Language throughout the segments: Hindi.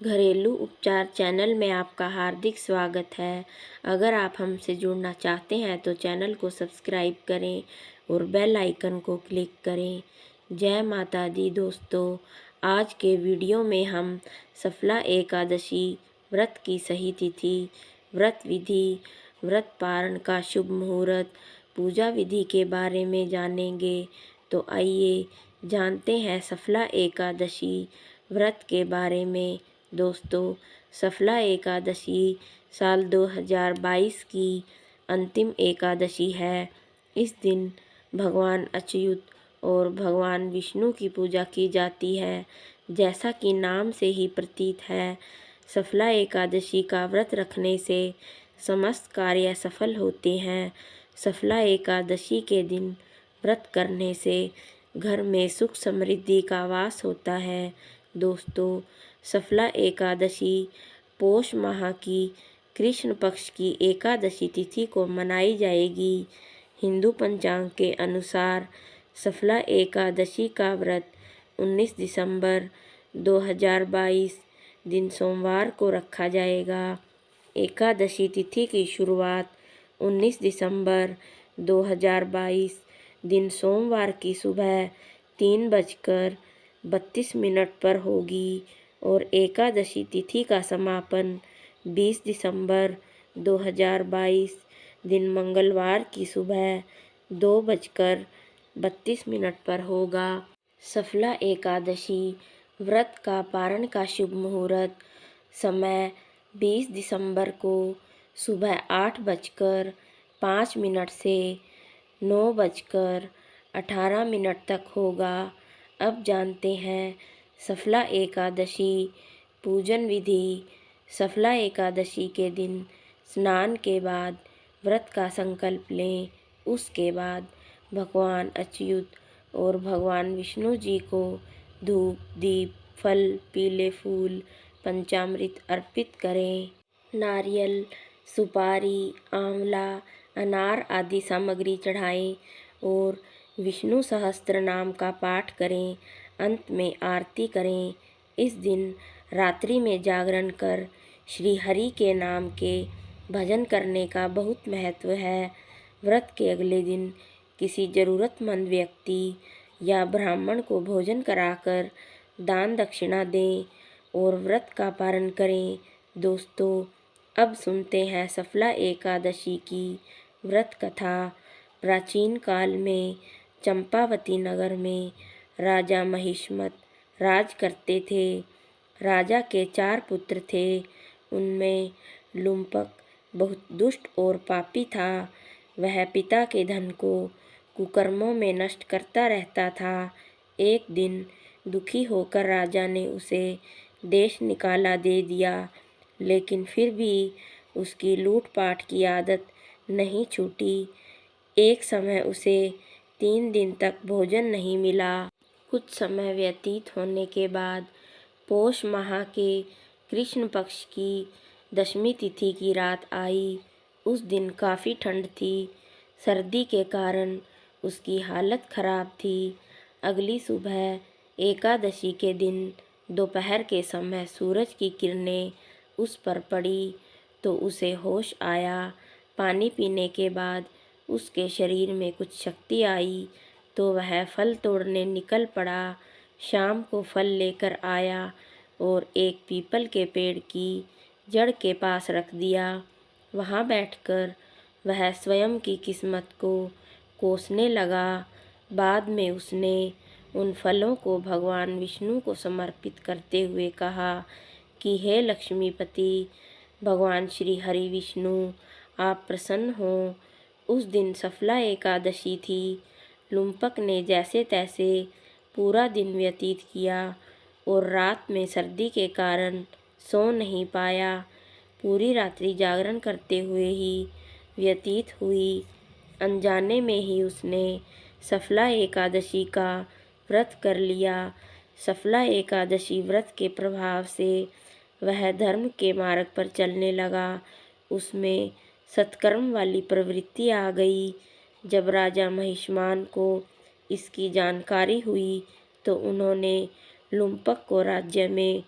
घरेलू उपचार चैनल में आपका हार्दिक स्वागत है। अगर आप हमसे जुड़ना चाहते हैं तो चैनल को सब्सक्राइब करें और बेल आइकन को क्लिक करें। जय माता दी दोस्तों, आज के वीडियो में हम सफला एकादशी व्रत की सही तिथि, व्रत विधि, व्रत पारण का शुभ मुहूर्त, पूजा विधि के बारे में जानेंगे। तो आइए जानते हैं सफला एकादशी व्रत के बारे में। दोस्तों, सफला एकादशी साल 2022 की अंतिम एकादशी है। इस दिन भगवान अच्युत और भगवान विष्णु की पूजा की जाती है। जैसा कि नाम से ही प्रतीत है, सफला एकादशी का व्रत रखने से समस्त कार्य सफल होते हैं। सफला एकादशी के दिन व्रत करने से घर में सुख समृद्धि का वास होता है। दोस्तों, सफला एकादशी पौष माह की कृष्ण पक्ष की एकादशी तिथि को मनाई जाएगी। हिंदू पंचांग के अनुसार सफला एकादशी का व्रत 19 दिसंबर 2022 दिन सोमवार को रखा जाएगा। एकादशी तिथि की शुरुआत 19 दिसंबर 2022 दिन सोमवार की सुबह 3:32 पर होगी और एकादशी तिथि का समापन 20 दिसंबर 2022 दिन मंगलवार की सुबह 2:32 पर होगा। सफला एकादशी व्रत का पारण का शुभ मुहूर्त समय 20 दिसंबर को सुबह 8:05 से 9:18 तक होगा। अब जानते हैं सफला एकादशी पूजन विधि। सफला एकादशी के दिन स्नान के बाद व्रत का संकल्प लें। उसके बाद भगवान अच्युत और भगवान विष्णु जी को धूप, दीप, फल, पीले फूल, पंचामृत अर्पित करें। नारियल, सुपारी, आंवला, अनार आदि सामग्री चढ़ाएं और विष्णु सहस्त्र नाम का पाठ करें। अंत में आरती करें। इस दिन रात्रि में जागरण कर श्री हरि के नाम के भजन करने का बहुत महत्व है। व्रत के अगले दिन किसी जरूरतमंद व्यक्ति या ब्राह्मण को भोजन कराकर दान दक्षिणा दें और व्रत का पारण करें। दोस्तों, अब सुनते हैं सफला एकादशी की व्रत कथा। प्राचीन काल में चंपावती नगर में राजा महिष्मत राज करते थे। राजा के 4 पुत्र थे। उनमें लुम्पक बहुत दुष्ट और पापी था। वह पिता के धन को कुकर्मों में नष्ट करता रहता था। एक दिन दुखी होकर राजा ने उसे देश निकाला दे दिया, लेकिन फिर भी उसकी लूटपाट की आदत नहीं छूटी। एक समय उसे 3 दिन तक भोजन नहीं मिला। कुछ समय व्यतीत होने के बाद पौष माह के कृष्ण पक्ष की दशमी तिथि की रात आई। उस दिन काफ़ी ठंड थी। सर्दी के कारण उसकी हालत खराब थी। अगली सुबह एकादशी के दिन दोपहर के समय सूरज की किरणें उस पर पड़ी तो उसे होश आया। पानी पीने के बाद उसके शरीर में कुछ शक्ति आई तो वह फल तोड़ने निकल पड़ा। शाम को फल लेकर आया और एक पीपल के पेड़ की जड़ के पास रख दिया। वहाँ बैठकर वह स्वयं की किस्मत को कोसने लगा। बाद में उसने उन फलों को भगवान विष्णु को समर्पित करते हुए कहा कि हे लक्ष्मीपति, भगवान श्री हरि विष्णु, आप प्रसन्न हो। उस दिन सफला एकादशी थी। लुम्पक ने जैसे तैसे पूरा दिन व्यतीत किया और रात में सर्दी के कारण सो नहीं पाया। पूरी रात्रि जागरण करते हुए ही व्यतीत हुई। अनजाने में ही उसने सफला एकादशी का व्रत कर लिया। सफला एकादशी व्रत के प्रभाव से वह धर्म के मार्ग पर चलने लगा। उसमें सत्कर्म वाली प्रवृत्ति आ गई। जब राजा महिष्मान को इसकी जानकारी हुई तो उन्होंने लुम्पक को राज्य में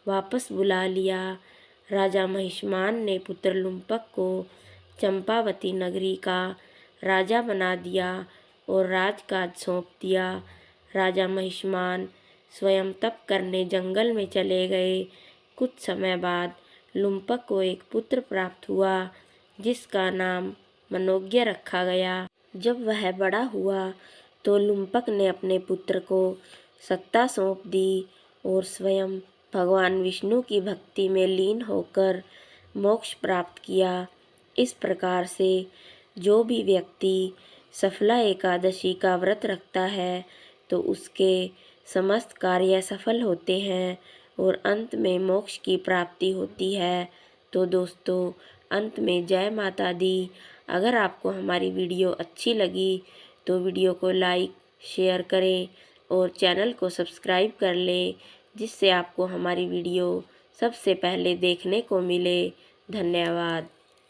वापस बुला लिया। राजा महिष्मान ने पुत्र लुम्पक को चंपावती नगरी का राजा बना दिया और राजकाज सौंप दिया। राजा महिष्मान स्वयं तप करने जंगल में चले गए। कुछ समय बाद लुम्पक को एक पुत्र प्राप्त हुआ जिसका नाम मनोज्ञ रखा गया। जब वह बड़ा हुआ तो लुम्पक ने अपने पुत्र को सत्ता सौंप दी और स्वयं भगवान विष्णु की भक्ति में लीन होकर मोक्ष प्राप्त किया। इस प्रकार से जो भी व्यक्ति सफला एकादशी का व्रत रखता है तो उसके समस्त कार्य सफल होते हैं और अंत में मोक्ष की प्राप्ति होती है। तो दोस्तों, अंत में जय माता दी। अगर आपको हमारी वीडियो अच्छी लगी तो वीडियो को लाइक शेयर करें और चैनल को सब्सक्राइब कर लें, जिससे आपको हमारी वीडियो सबसे पहले देखने को मिले। धन्यवाद।